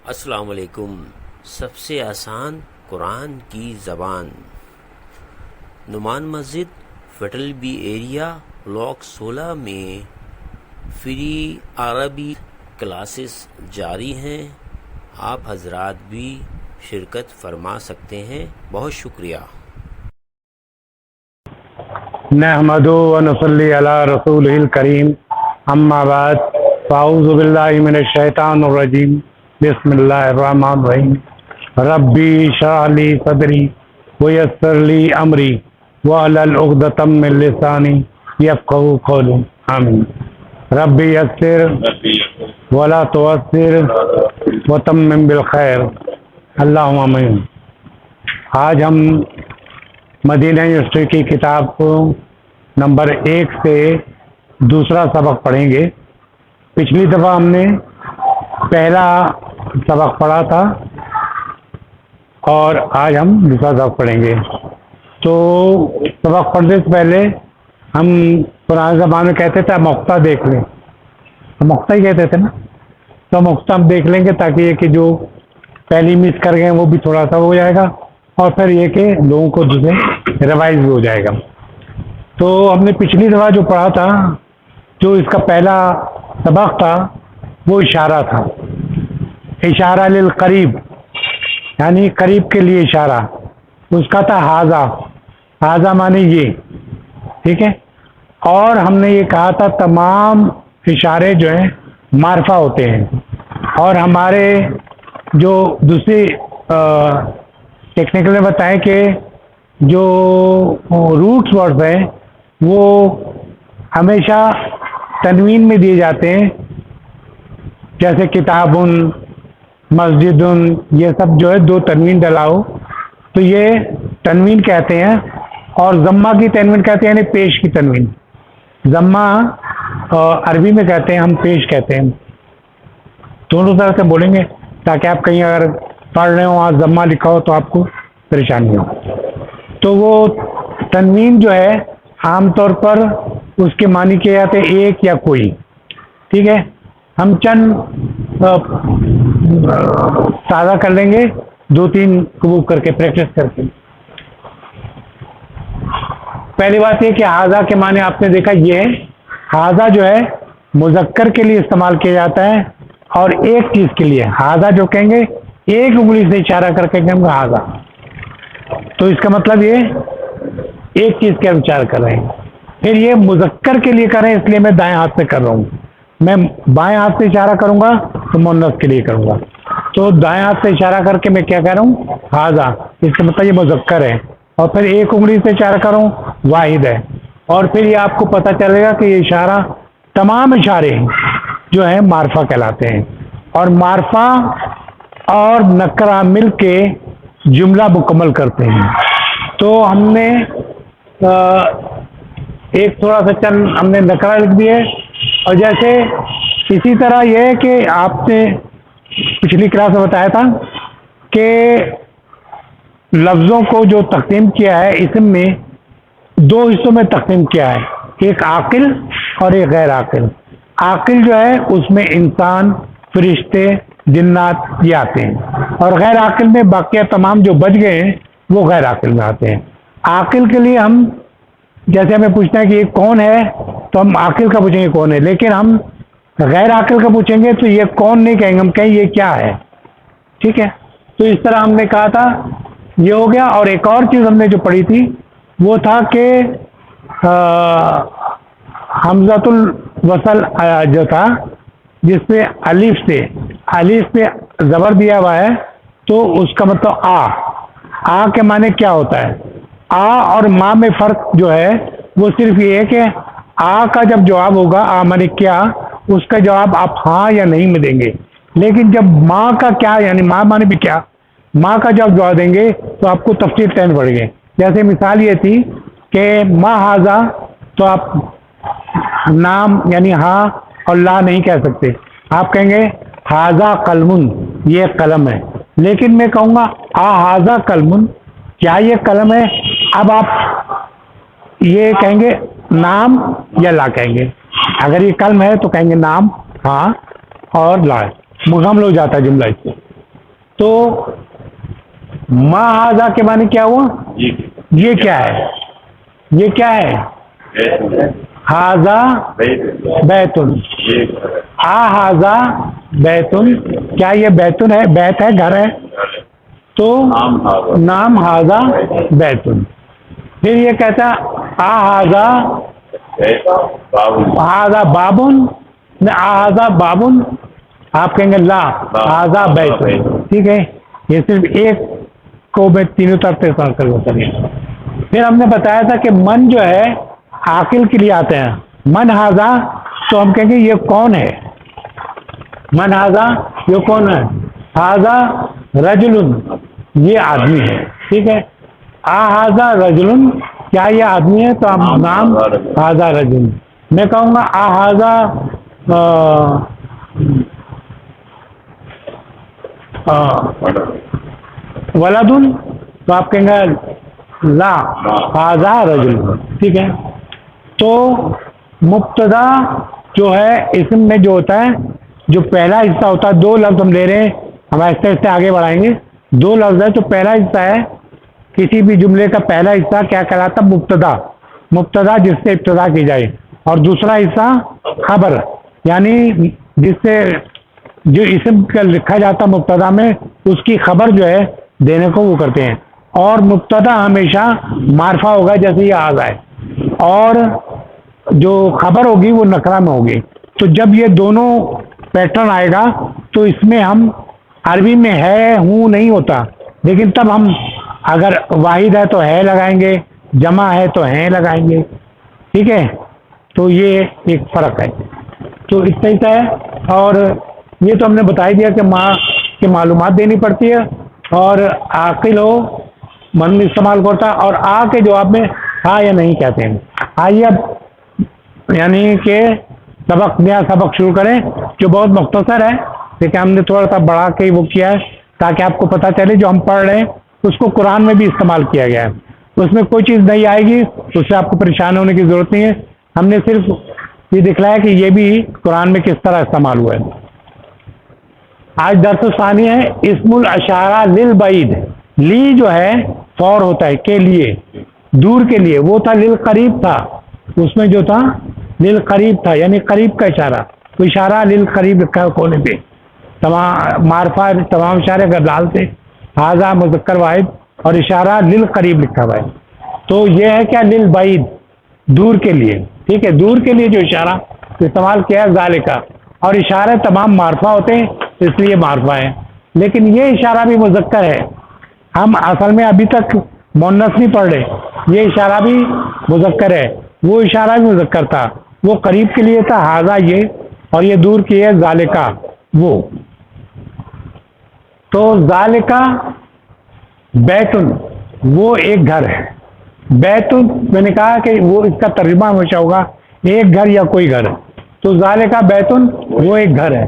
السلام علیکم۔ سب سے آسان قرآن کی زبان، نعمان مسجد فیڈرل بی ایریا بلاک 16 میں فری عربی کلاسز جاری ہیں، آپ حضرات بھی شرکت فرما سکتے ہیں۔ بہت شکریہ۔ نحمدہ و نصلی علی رسولہ الکریم، اما بعد، فاعوذ باللہ من الشیطان الرجیم، بسم اللہ الرحمن الرحیم۔ ربی اشرح لی صدری ویسر لی امری واحلل عقدۃ من لسانی یفقہوا قولی، آمین۔ ربی یسر ولا تعسر وتمم بالخیر، اللہم آمین۔ آج ہم مدینہ یونیورسٹی کی کتاب کو نمبر 1 سے دوسرا سبق پڑھیں گے۔ پچھلی دفعہ ہم نے پہلا سبق پڑھا تھا اور آج ہم دوسرا سبق پڑھیں گے۔ تو سبق پڑھنے سے پہلے ہم پرانے زمانے میں کہتے تھے مقطع دیکھ لیں، مقطع ہی کہتے تھے نا، تو مقطع ہم دیکھ لیں گے تاکہ یہ کہ جو پہلی مس کر گئے وہ بھی تھوڑا سا ہو جائے گا، اور پھر یہ کہ لوگوں کو دوسرے ریوائز بھی ہو جائے گا۔ تو ہم نے پچھلی دفعہ جو پڑھا تھا، جو اس کا پہلا سبق تھا، وہ اشارہ تھا، اشارہ للقریب، یعنی قریب کے لیے اشارہ۔ اس کا تھا حاذا، حاذا معنی یہ، ٹھیک ہے۔ اور ہم نے یہ کہا تھا تمام اشارے جو ہیں معرفہ ہوتے ہیں، اور ہمارے جو دوسری ٹیکنیکل نے بتایا کہ جو روٹس ورڈز ہیں وہ ہمیشہ تنوین میں دیے جاتے ہیں، جیسے کتابن، مسجدن، یہ سب جو ہے 2 تنوین ڈلا ہو تو یہ تنوین کہتے ہیں، اور ضمہ کی تنوین کہتے ہیں، یعنی پیش کی تنوین۔ ضمہ عربی میں کہتے ہیں، ہم پیش کہتے ہیں۔ دونوں طرح سے بولیں گے تاکہ آپ کہیں اگر پڑھ رہے ہوں وہاں ضمہ لکھا ہو تو آپ کو پریشانی ہو۔ تو وہ تنوین جو ہے عام طور پر اس کے معنی کیے جاتے ہیں ایک یا کوئی، ٹھیک ہے۔ ہم چند تازہ کر لیں گے، 2-3 کو کر کے پریکٹس کر کے۔ پہلی بات یہ کہ حاذا کے معنی آپ نے دیکھا یہ ہے، حاذا جو ہے مذکر کے لیے استعمال کیا جاتا ہے، اور ایک چیز کے لیے حاذا جو کہیں گے ایک انگلی سے اشارہ کر کے کہیں گے حاذا، تو اس کا مطلب یہ ایک چیز کا وچار کر رہے ہیں۔ پھر یہ مذکر کے لیے کر رہے ہیں، اس لیے میں دائیں ہاتھ سے کر رہا ہوں، میں بائیں ہاتھ سے اشارہ کروں گا تو مؤنث کے لیے کروں گا، تو دائیں ہاتھ سے اشارہ کر کے میں کیا کہہ رہا ہوں، حاذا، اس کا مطلب یہ مذکر ہے، اور پھر ایک انگلی سے اشارہ کروں واحد ہے، اور پھر یہ آپ کو پتہ چلے گا کہ یہ اشارہ تمام اشارے جو ہیں معرفہ کہلاتے ہیں، اور معرفہ اور نکرہ مل کے جملہ مکمل کرتے ہیں۔ تو ہم نے ایک تھوڑا سا چند ہم نے نکرہ لکھ دیے، اور جیسے اسی طرح یہ ہے کہ آپ نے پچھلی کلاس میں بتایا تھا کہ لفظوں کو جو تقسیم کیا ہے اسم میں 2 حصوں میں تقسیم کیا ہے، ایک عاقل اور ایک غیر عاقل۔ عاقل جو ہے اس میں انسان، فرشتے، جنات یہ آتے ہیں، اور غیر عاقل میں باقیہ تمام جو بچ گئے ہیں وہ غیر عاقل میں آتے ہیں۔ عاقل کے لیے ہم جیسے ہمیں پوچھنا ہے کہ یہ کون ہے تو ہم عاقل کا پوچھیں گے کون ہے، لیکن ہم غیر عاقل کا پوچھیں گے تو یہ کون نہیں کہیں گے، ہم کہیں یہ کیا ہے، ٹھیک ہے۔ تو اس طرح ہم نے کہا تھا یہ ہو گیا۔ اور ایک اور چیز ہم نے جو پڑھی تھی وہ تھا کہ حمزۃ الوصل جو تھا، جس پہ الف پہ زبر دیا ہوا ہے، تو اس کا مطلب آ کے معنی کیا ہوتا ہے۔ آ اور ماں میں فرق جو ہے وہ صرف یہ ہے کہ آ کا جب جواب ہوگا، آ معنی کیا، اس کا جواب آپ ہاں یا نہیں میں دیں گے، لیکن جب ماں کا کیا یعنی ماں معنی بھی کیا، ماں کا جب جواب دیں گے تو آپ کو تفصیل ٹین پڑ گئے۔ جیسے مثال یہ تھی کہ ما حاذا، تو آپ نام یعنی ہاں اور لا نہیں کہہ سکتے، آپ کہیں گے حاذا قلم، یہ قلم ہے، لیکن میں کہوں گا حاذا قلم، کیا یہ قلم ہے، اب آپ یہ کہیں گے نام یا لا کہیں گے۔ اگر یہ قلم ہے تو کہیں گے نام ہاں اور لا، مکمل ہو جاتا ہے جملہ اس سے۔ تو ما ہاذا کے معنی کیا ہوا؟ یہ کیا ہے؟ یہ کیا ہے؟ ہاذا بیتن، ہاذا بیتن، کیا یہ بیتن ہے؟ بیت ہے، گھر ہے، تو نام ہاذا بیتن۔ پھر یہ کہتا ہاذا بابن، ہاذا بابن، آپ کہیں گے لا ہاذا بیتن، ٹھیک ہے؟ یہ صرف ایک کو میں تینوں طرف سے کر۔ پھر ہم نے بتایا تھا کہ من جو ہے عاقل کے لیے آتے ہیں، من ہاذا، تو ہم کہیں گے یہ کون ہے؟ من ہاذا، یہ کون ہے؟ ہاذا رجل، یہ آدمی ہے، ٹھیک ہے؟ ہاذا رجل، کیا یہ آدمی ہے؟ تو ہم نام ہاذا رجل۔ میں کہوں گا ہاذا ولدن، تو آپ کہیں گے لا ہاذا رجل، ٹھیک ہے؟ تو مبتدا جو ہے اسم میں جو ہوتا ہے، جو پہلا حصہ ہوتا ہے، دو لفظ ہم لے رہے ہیں، ہم ایسے ایسے آگے بڑھائیں گے، دو لفظ ہے، تو پہلا حصہ ہے کسی بھی جملے کا پہلا حصہ کیا کہلاتا؟ مبتدا، مبتدا جس سے ابتدا کی جائے، اور دوسرا حصہ خبر، یعنی جس سے جو اسم کا لکھا جاتا مبتدا میں اس کی خبر جو ہے دینے کو وہ کرتے ہیں، اور مبتدا ہمیشہ معرفہ ہوگا جیسے یہ آز ہے، اور جو خبر ہوگی وہ نکرہ میں ہوگی۔ تو جب یہ دونوں پیٹرن آئے گا تو اس میں ہم عربی میں ہے ہوں نہیں ہوتا، لیکن تب ہم اگر واحد ہے تو ہے لگائیں گے، جمع ہے تو ہیں لگائیں گے، ٹھیک ہے؟ تو یہ ایک فرق ہے، تو اس طرح ہے۔ اور یہ تو ہم نے بتا دیا کہ ماں کی معلومات دینی پڑتی ہے، اور عاقل ہو من استعمال کرتا، اور آ کے جواب میں ہاں یا نہیں کہتے ہیں۔ آئیے اب یعنی کہ نیا سبق شروع کریں، جو بہت مختصر ہے، لیکن ہم نے تھوڑا سا بڑھا کے وہ کیا ہے تاکہ آپ کو پتہ چلے جو ہم پڑھ رہے ہیں اس کو قرآن میں بھی استعمال کیا گیا ہے، اس میں کوئی چیز نہیں آئے گی اس سے آپ کو پریشان ہونے کی ضرورت نہیں ہے، ہم نے صرف یہ دکھلایا کہ یہ بھی قرآن میں کس طرح استعمال ہوا ہے۔ آج درس ثانی ہے اسم الاشارہ للبعید، لی جو ہے فور ہوتا ہے کے لیے، دور کے لیے، وہ تھا للقریب تھا، اس میں جو تھا للقریب تھا یعنی قریب کا اشارہ، تو اشارہ للقریب لکھا ہے کونے پہ، تمام معرفہ تمام اشارے اگر ڈالتے ہاذا مذکر واحد اور اشارہ للقریب لکھا ہوا ہے، تو یہ ہے کیا للبعید، دور کے لیے، ٹھیک ہے؟ دور کے لیے جو اشارہ استعمال کیا ہے ذالکا، اور اشارے تمام معرفہ ہوتے ہیں اس لیے معرفہ ہے، لیکن یہ اشارہ بھی مذکر ہے، ہم اصل میں ابھی تک مؤنث نہیں پڑھ رہے، یہ اشارہ بھی مذکر ہے، وہ اشارہ بھی مذکر تھا، وہ قریب کے لیے تھا ہاذا یہ، اور یہ دور کی ہے ذالکا وہ۔ تو ذالکا بیتن، وہ ایک گھر ہے، بیتن میں نے کہا کہ وہ اس کا ترجمہ ہمیشہ ہوگا ایک گھر یا کوئی گھر، تو ذالکا بیتن وہ ایک گھر ہے۔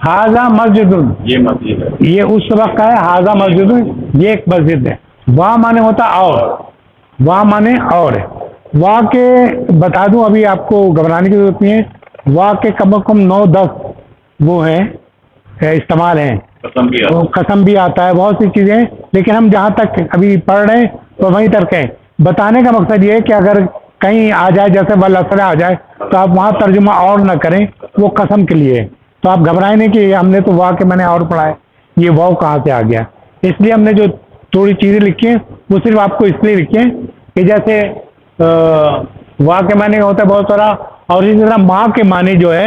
ہاذا مسجد، یہ مسجد ہے، یہ اس وقت کا ہے، ہاذا مسجد یہ ایک مسجد ہے، وہاں مانے ہوتا اور، وہاں مانے اور ہے، وہاں کے بتا دوں ابھی آپ کو گھبرانے کی ضرورت نہیں ہے، وہاں کے کم از کم 9-10 وہ ہیں استعمال ہیں، قسم بھی آتا ہے، بہت سی چیزیں، لیکن ہم جہاں تک ابھی پڑھ رہے ہیں تو وہیں تک ہیں۔ بتانے کا مقصد یہ ہے کہ اگر کہیں آ جائے جیسے والاسر آ جائے تو آپ وہاں ترجمہ اور نہ کریں، وہ قسم کے لیے، تو آپ گھبرائیں نہیں کہ ہم نے تو واو کے میں نے اور پڑھا ہے، یہ واو کہاں سے آ گیا، اس لیے ہم نے جو تھوڑی چیزیں لکھی ہیں وہ صرف آپ کو اس لیے لکھی ہیں کہ جیسے واو کے معنی ہوتا ہے بہت سارا، اور اسی طرح ماں کے معنی جو ہے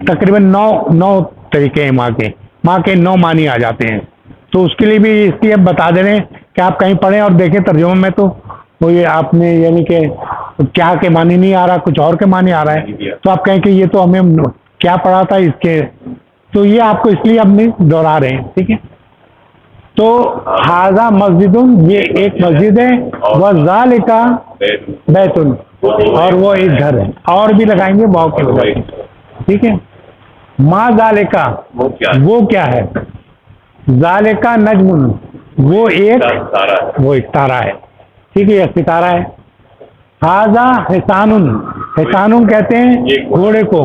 تقریباً 9 طریقے ہیں، ماں کے 9 معنی آ جاتے ہیں، تو اس کے لیے بھی اس لیے بتا دے رہے ہیں کہ آپ کہیں پڑھیں اور دیکھیں ترجمہ میں تو وہ یہ آپ نے یعنی کہ کیا کے معنی نہیں آ رہا، کچھ اور کے معنی آ رہا ہے، تو آپ کہیں کہ یہ تو ہمیں کیا پڑھا تھا اس کے، تو یہ آپ کو اس لیے ہم نے دوہرا رہے ہیں، ٹھیک ہے؟ تو ہاذا مسجد، یہ ایک مسجد ہے، وذالک بیت، اور وہ ایک گھر ہے، اور بھی لگائیں گے واو کے وجہ سے، ٹھیک ہے؟ ما ذالک وہ کیا ہے، ذالک نجم وہ ایک تارا ہے، ٹھیک ہے؟ یہ ستارہ ہے۔ ہاذا حصان، حصان کہتے ہیں گھوڑے کو،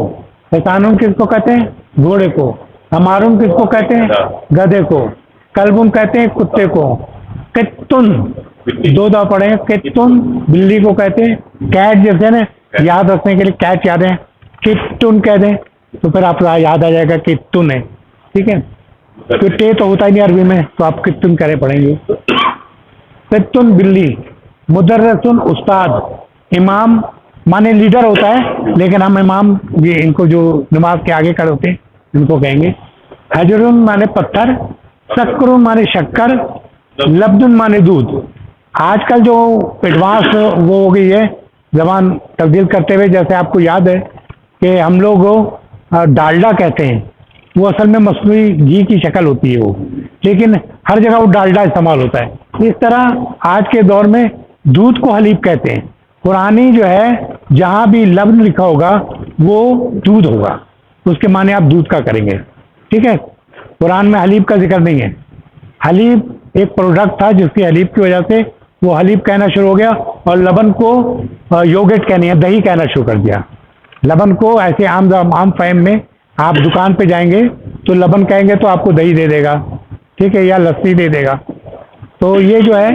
حصان کس کو کہتے ہیں؟ گھوڑے کو، ہمارون کس کو کہتے ہیں؟ گدھے کو. کلبن کہتے ہیں کتے کو. کتن دو دفعہ پڑھیں. کتن بلی کو کہتے ہیں. کیٹ جیسے نا یاد رکھنے کے لیے کیٹ یاد ہے, کتن کہہ دیں تو پھر آپ یاد آ جائے گا کتن ہے. ٹھیک ہے, تو ٹے تو ہوتا ہی نہیں عربی میں, تو آپ کتن کرے پڑھیں گے. کتن بلی. مدرسن استاد. امام مانے لیڈر ہوتا ہے, لیکن ہم امام یہ ان کو جو نماز کے آگے کھڑے ہوتے ہیں ان کو کہیں گے. حجرن مانے پتھر. سکرن مانے شکر. لبن مانے دودھ. آج کل جو ایڈوانس وہ ہو گئی ہے زبان تبدیل کرتے ہوئے, جیسے آپ کو یاد ہے کہ ہم لوگ ڈالڈا کہتے ہیں, وہ اصل میں مصنوعی گھی کی شکل ہوتی ہے وہ, لیکن ہر جگہ وہ ڈالڈا استعمال ہوتا ہے. اس طرح آج کے دور میں دودھ کو حلیب کہتے ہیں. قرآنی جو ہے جہاں بھی لبن لکھا ہوگا وہ دودھ ہوگا, اس کے معنی آپ دودھ کا کریں گے. ٹھیک ہے, قرآن میں حلیب کا ذکر نہیں ہے. حلیب ایک پروڈکٹ تھا جس کی حلیب کی وجہ سے وہ حلیب کہنا شروع ہو گیا, اور لبن کو یوگٹ کہنے ہیں, دہی کہنا شروع کر دیا. لبن کو ایسے عام فہم میں آپ دکان پہ جائیں گے تو لبن کہیں گے تو آپ کو دہی دے دے گا, ٹھیک ہے, یا لسی دے دے گا. تو یہ جو ہے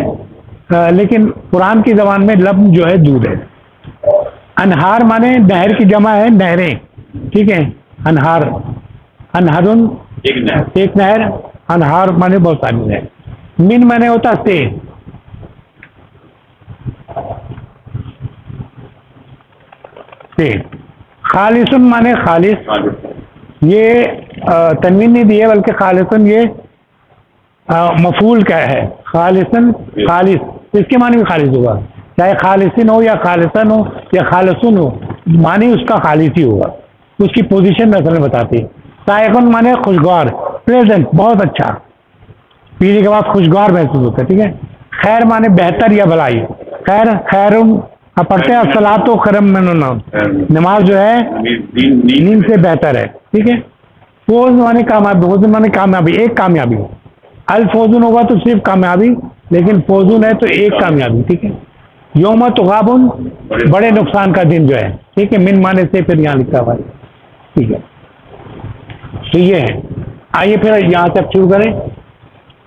لیکن قرآن کی زبان میں لبن جو ہے دودھ ہے. انہار مانے نہر کی جمع ہے نہریں. ٹھیک ہے, انہار. انہرن ایک نہر. انہار مانے بہت ساری نہر. من مانے ہوتا سے. خالصن مانے خالص. یہ تنوین نہیں دی ہے بلکہ خالصن یہ مفعول کا ہے. خالصن خالص, اس کے معنی بھی خالص ہوگا, چاہے خالصن ہو یا خالصن ہو یا خالصن ہو, معنی اس کا خالص ہی ہوگا. اس کی پوزیشن میں اصل میں بتاتی ہے. سائقن مانے خوشگوار, پلیزنٹ, بہت اچھا, پینے کے بعد خوشگوار محسوس ہوتا ہے. ٹھیک ہے. خیر مانے بہتر یا بھلائی. خیر خیرن آپ پڑھتے ہیں الصلاۃ خیرم من النوم, نماز جو ہے نیند سے بہتر ہے. ٹھیک ہے. فوز مانے کامیابی. فوز مانے کامیابی, ایک کامیابی. الفوزن ہوگا تو صرف کامیابی, لیکن فوزن ہے تو ایک کامیابی. ٹھیک ہے. یوم تغابن بڑے نقصان کا دن جو ہے. ٹھیک ہے. من مانے سے پھر یہاں لکھا ہوا ہے. ٹھیک ہے, تو یہ ہے. آئیے پھر یہاں تک شروع کریں.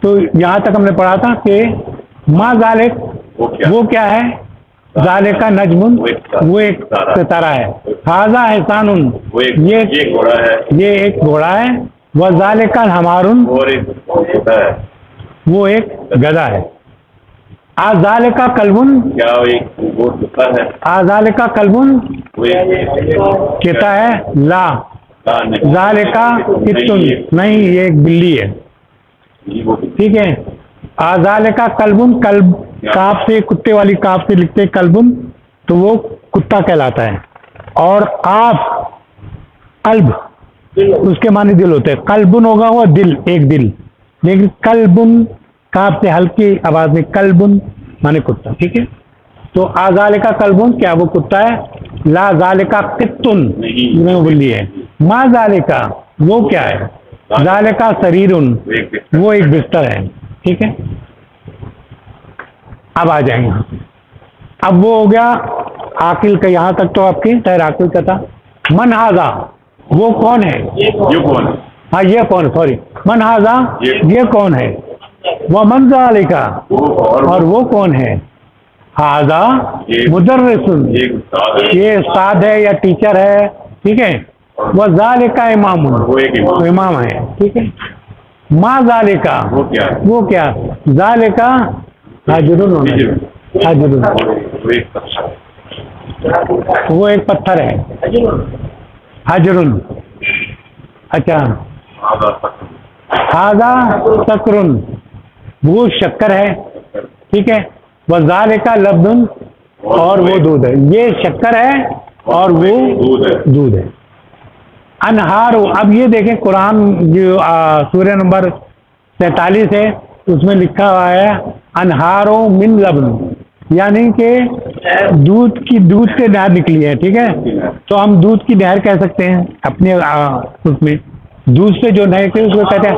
تو یہاں تک ہم نے پڑھا تھا کہ ما ذالک وہ کیا ہے. ذالک کا نجم وہ ایک ستارہ ہے. حاذا احسان یہ ایک گھوڑا ہے. وہ ذالک ہمارن وہ ایک گدھا ہے. ذالک کلبن ذالک کلبن کہتا ہے لا. ذالک کتن نہیں, یہ ایک بلی ہے. ٹھیک ہے. ذالک کلبن, کلب کاف سے, کتے والی کاف سے لکھتے کلبن, تو وہ کتا کہلاتا ہے. اور قاف قلب اس کے معنی دل ہوتے ہیں. قلبن ہوگا وہ دل, ایک دل, لیکن کلبن کاف سے ہلکی آواز میں کلبن مانے کتا. ٹھیک ہے. تو ذالک کلبن کیا وہ کتا ہے. لا ذالک قطن بلی ہے. ما ذالک وہ کیا ہے. ذالک سریرن وہ ایک بستر ہے. ٹھیک ہے. اب آ جائیں گے. اب وہ ہو گیا عاقل کا, یہاں تک تو آپ کی خیر عاقل کا تھا. من ھذا وہ کون ہے. ہاں یہ کون, سوری, من ھذا یہ کون ہے. وہ من ذالک اور وہ کون ہے. ھذا مدرس یہ استاد ہے یا ٹیچر ہے. ٹھیک ہے. وہ ذالک امام امام ہے. ٹھیک ہے. ما ذالک وہ کیا. ذالک حجرن حجرن وہ ایک پتھر ہے. حجرن. اچھا. ھذا سکرن وہ شکر ہے. ٹھیک ہے. وہ ذالک لبن اور وہ دودھ ہے. یہ شکر ہے اور وہ دودھ ہے. انہار. اب یہ دیکھیں قرآن جو سورہ نمبر 43 ہے اس میں لکھا ہوا ہے انہاروں من لبن, یعنی کہ دودھ سے نہر نکلی ہے. ٹھیک ہے. تو ہم دودھ کی نہر کہہ سکتے ہیں اپنے اس میں, دودھ سے جو نہر اس کو کہتے ہیں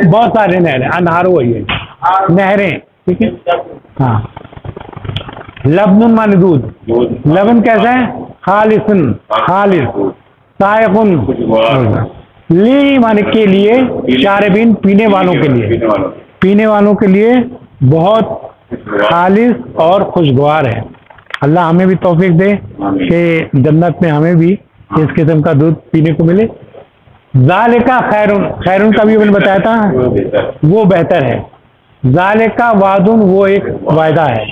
بہت سارے نہریں. انہار وہی ہے نہریں. ٹھیک ہے. ہاں. لبن مانے دودھ. لبن کیسا ہے. خالصن خالص. سائغن لی مانے کے لیے، شاربین پینے والوں کے لیے، پینے والوں کے لیے بہت خالص اور خوشگوار ہے۔ اللہ ہمیں بھی توفیق دے کہ جنت میں ہمیں بھی اس قسم کا دودھ پینے کو ملے۔ ذالکا خیرون، خیرون کا بھی میں نے بتایا تھا وہ بہتر ہے۔ ذالکا وعدن، وہ ایک وعدہ ہے۔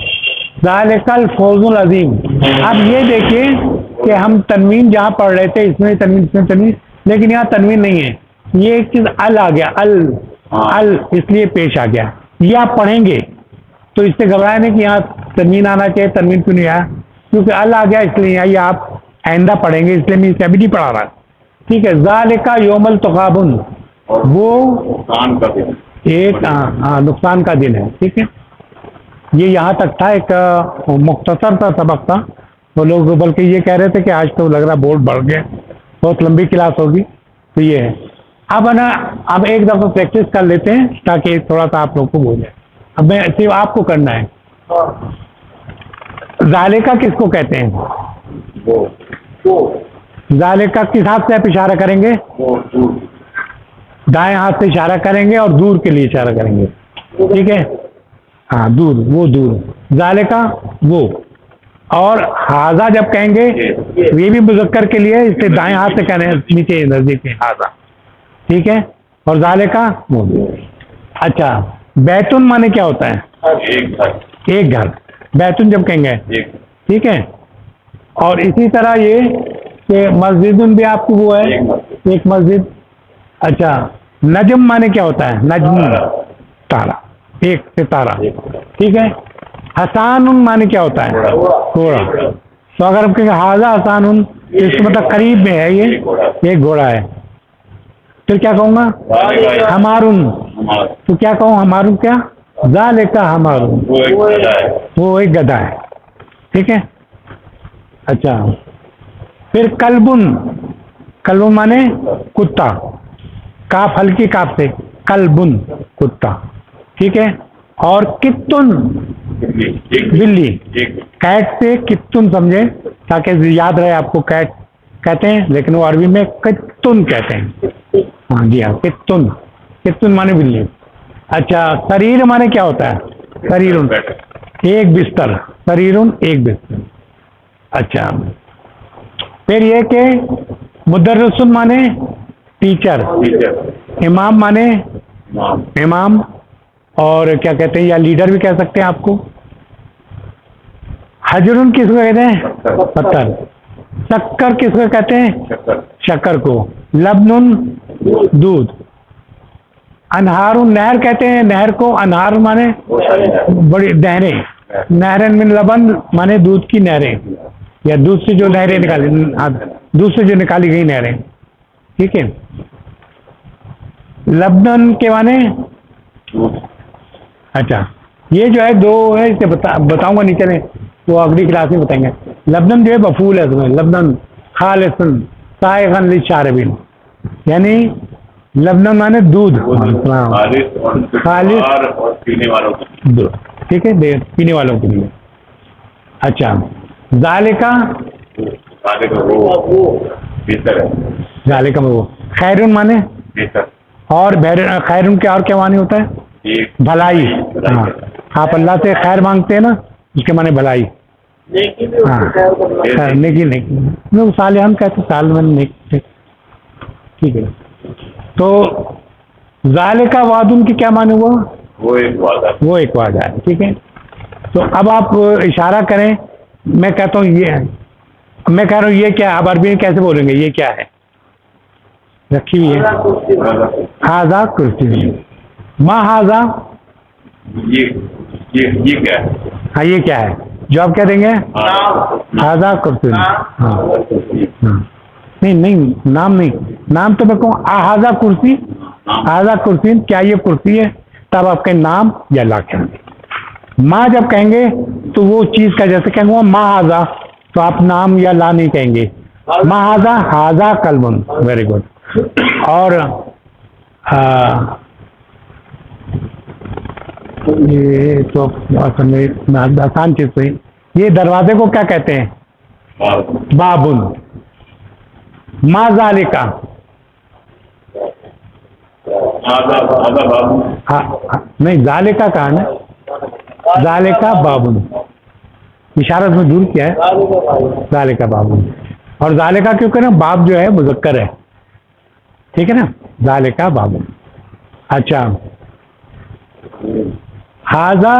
ذالک الفوز العظیم۔ اب یہ دیکھیے کہ ہم تنوین جہاں پڑھ رہے تھے اس میں تنوین، اس میں تنوین، لیکن یہاں تنوین نہیں ہے، یہ ایک چیز ال آ گیا، ال اس لیے پیش آ گیا۔ یہ آپ پڑھیں گے تو اس سے گھبرائے نہیں کہ یہاں تنوین آنا چاہیے، تنوین کیوں نہیں آیا؟ کیونکہ ال آ گیا اس لیے یہ آپ آئندہ پڑھیں گے، اس لیے میں اسے ابھی نہیں پڑھا رہا۔ ٹھیک ہے، ذالکا یوم التغابن، وہ ایک نقصان کا دن ہے۔ ٹھیک ہے، یہ یہاں تک تھا، ایک مختصر سا سبق تھا۔ وہ لوگ بلکہ یہ کہہ رہے تھے کہ آج تو لگ رہا بورڈ بڑھ گیا، بہت لمبی کلاس ہوگی، تو یہ ہے۔ اب ہے نا، اب ایک دفعہ پریکٹس کر لیتے ہیں تاکہ تھوڑا سا آپ لوگ کو ہو جائے۔ اب میں صرف آپ کو کرنا ہے۔ ذالکا کس کو کہتے ہیں؟ ذالکا کس ہاتھ سے آپ اشارہ کریں گے؟ دائیں ہاتھ سے اشارہ کریں گے اور دور کے لیے اشارہ کریں گے۔ ٹھیک ہے، ہاں دور، وہ دور، ذالکا وہ۔ اور ہاذا جب کہیں گے یہ بھی مذکر کے لیے، اس سے دائیں ہاتھ سے کہنے نیچے نزدیک ہے ہاذا۔ ٹھیک ہے، اور ذالکا وہ۔ اچھا، بیتن مانے کیا ہوتا ہے؟ ایک گھر، بیتن جب کہیں گے، ٹھیک ہے۔ اور اسی طرح یہ کہ مسجد بھی آپ کو وہ ہے، ایک مسجد۔ اچھا، نجم مانے کیا ہوتا ہے؟ نجم، تارا، ایک ستارہ۔ ٹھیک ہے، حسان مانے کیا ہوتا ہے؟ گھوڑا۔ تو اگر ہم کہیں گے حاضہ حسان، اس کا مطلب قریب میں ہے، یہ ایک گھوڑا ہے۔ پھر کیا کہوں گا؟ ہمارن، تو کیا کہوں؟ ہمارن کیا؟ ذالکا ہمارن، وہ ایک گدھا ہے۔ ٹھیک ہے، اچھا۔ پھر کلبن، کلبن مانے کتا، کاف ہلکی کاف سے، کلبن کتا۔ ٹھیک ہے، اور کتن بلی، کیٹ سے کتن سمجھے تاکہ یاد رہے آپ کو، کیٹ کہتے ہیں لیکن وہ عربی میں کتن کہتے ہیں۔ ہاں جی ہاں، کتن، کتن مانے بلی۔ اچھا، سریر مانے کیا ہوتا ہے؟ سریرن، ایک بستر، سریرن ایک بستر۔ اچھا، پھر یہ کہ مدرسن مانے ٹیچر، امام مانے امام، اور کیا کہتے ہیں یا لیڈر بھی کہہ سکتے ہیں آپ کو۔ حجرن کس کو کہتے ہیں؟ پتھر۔ شکر کس کو کہتے ہیں؟ شکر کو۔ لبن دودھ۔ انہار نہر کہتے ہیں نہر کو، انہار مانے بڑی نہریں، نہرن من لبن مانے دودھ کی نہریں، یا دودھ سے جو نہریں نکالی، دودھ سے جو نکالی گئی نہریں۔ ٹھیک ہے، لبنن کے مانے، اچھا یہ جو ہے دو ہے، اسے بتاؤں گا، نہیں چلیں وہ اگلی کلاس میں بتائیں گے۔ لبنن جو ہے مفعول ہے اس میں، لبنن خالصن سائغن للشاربین، یعنی لبنن مانے دودھ، خالص اور پینے والوں کے لیے۔ ٹھیک ہے، پینے والوں کے لیے۔ اچھا، ذالکا ذالکا وہ خیرن مانے، اور خیرن کے اور کیا معنی ہوتا ہے؟ بھلائی۔ ہاں، آپ اللہ سے خیر مانگتے ہیں نا، اس کے معنی بھلائی۔ ہاں، نیکی، نیکی صالحان کہتے ہیں، سالمن نیک۔ ٹھیک ہے، تو ذالکا وعدن کی کیا معنی ہوا؟ وہ ایک وعدہ ہے۔ ٹھیک ہے، تو اب آپ اشارہ کریں، میں کہتا ہوں یہ ہے، میں کہہ رہا ہوں یہ کیا ہے، آپ عربی میں کیسے بولیں گے یہ کیا ہے؟ رکھی ہوئی ہے، ہاذا کرسی، ما ہاذا، یہ کیا ہے؟ ہاں، یہ کیا ہے جو آپ کہہ دیں گے؟ ہاذا کرسی۔ ہاں نہیں، نام نہیں، نام تو میں کہوں ہاذا کرسی، ہاذا کرسی، کیا یہ کرسی ہے؟ تب آپ کے نام یا لا کہیں گے۔ ماں جب کہیں گے تو وہ چیز کا، جیسے کہیں گے ما ہاذا، تو آپ نام یا لا نہیں کہیں گے، ما ہاذا، ہاذا کلبن، ویری گڈ۔ اور یہ تو آسان چیز ہوئی، یہ دروازے کو کیا کہتے ہیں؟ بابن۔ ما ذالکا، ہاں نہیں، ذالکا کہا نا، ذالکا بابن، اشارت میں دور کیا ہے، ذالکا بابن، اور ذالکا کیونکہ نا باب جو ہے مذکر ہے، ٹھیک ہے نا، ذالکا بابن. اچھا، ہاذا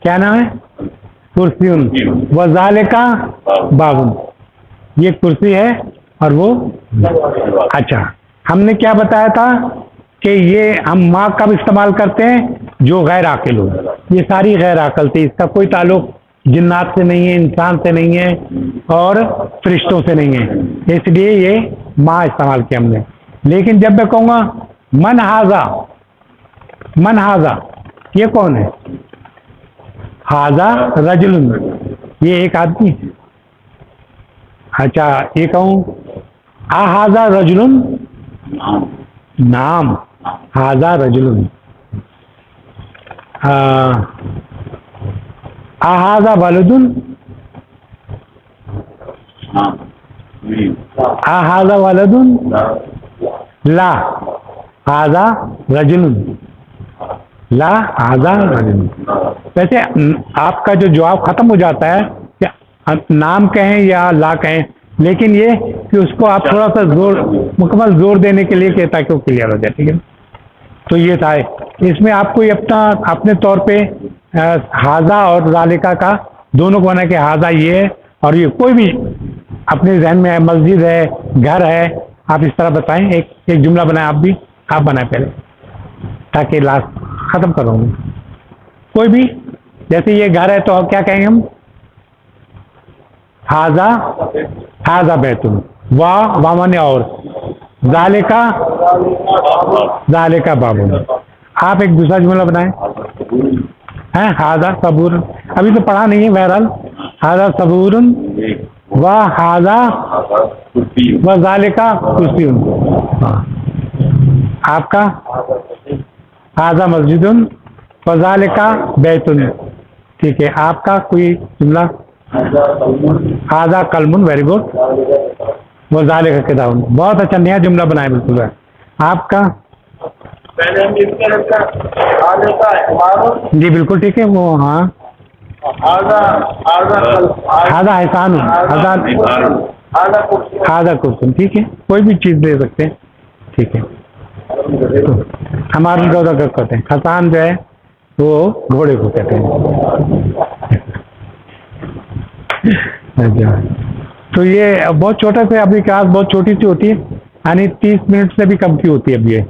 کیا نام ہے، کرسیون، وذالکا بابن، یہ کرسی ہے اور وہ. اچھا، ہم نے کیا بتایا تھا کہ یہ ہم ماں کب استعمال کرتے ہیں، جو غیر عاقل ہو. یہ ساری غیر عاقل تھی، اس کا کوئی تعلق جنات سے نہیں ہے، انسان سے نہیں ہے، اور فرشتوں سے نہیں ہے، اس لیے یہ ماں استعمال کیا ہم نے. لیکن جب میں کہوں گا من ہاذا، من ہاذا، یہ کون ہے، ہاذا رجل، یہ ایک آدمی ہے. اچھا، یہ کہوں ہاذا رجل، نام، ہاذا رجل، ہاذا ولد، ہاذا ولد، لا، ہاذا رجل، لا، ہاذا رجل. ویسے آپ کا جو جواب ختم ہو جاتا ہے کہ نام کہیں یا لا کہیں، لیکن یہ کہ اس کو آپ تھوڑا سا زور، مکمل زور دینے کے لیے کہ تاکہ وہ کلیئر ہو جائے. ٹھیک ہے، تو یہ تھا. اس میں آپ کو اپنے طور پہ ہاذا اور ذالکا کا دونوں کو بنا کہ ہاذا یہ ہے اور یہ کوئی بھی اپنے ذہن میں ہے، مسجد ہے، گھر ہے، آپ اس طرح بتائیں. ایک جملہ بنائیں، آپ بنائیں پہلے تاکہ لاسٹ ختم کروں گی. کوئی بھی، جیسے یہ گھر ہے تو کیا کہیں گے ہم، ہاذا بیتن، وا مانے اور، ذالکا بابن. آپ ایک دوسرا جملہ بنائیں. ہاذا صبور، ابھی تو پڑھا نہیں ہے، بہرحال ہاذا صبور و ہاذا و ذالکا کرسی. آپ کا ہاذا مسجد و ذالکا بیتن. ٹھیک ہے، آپ کا کوئی جملہ، ہاذا قلم، ویری گڈ، وہ ذالکا کتاب. بہت اچھا، نیا جملہ بنائے بالکل. آپ کا جی بالکل ٹھیک ہے، وہ ہاں، ہاذا احسان، ہاذا کرسن. ٹھیک ہے، کوئی بھی چیز دے سکتے ہیں. ٹھیک ہے، ہمارے روزہ کا کہتے ہیں، حسان جو ہے وہ گھوڑے کو کہتے ہیں. اچھا، تو یہ بہت چھوٹا سا، اپنی کلاس بہت چھوٹی سی ہوتی ہے، یعنی 30 منٹ سے بھی کم کی ہوتی ہے اب یہ.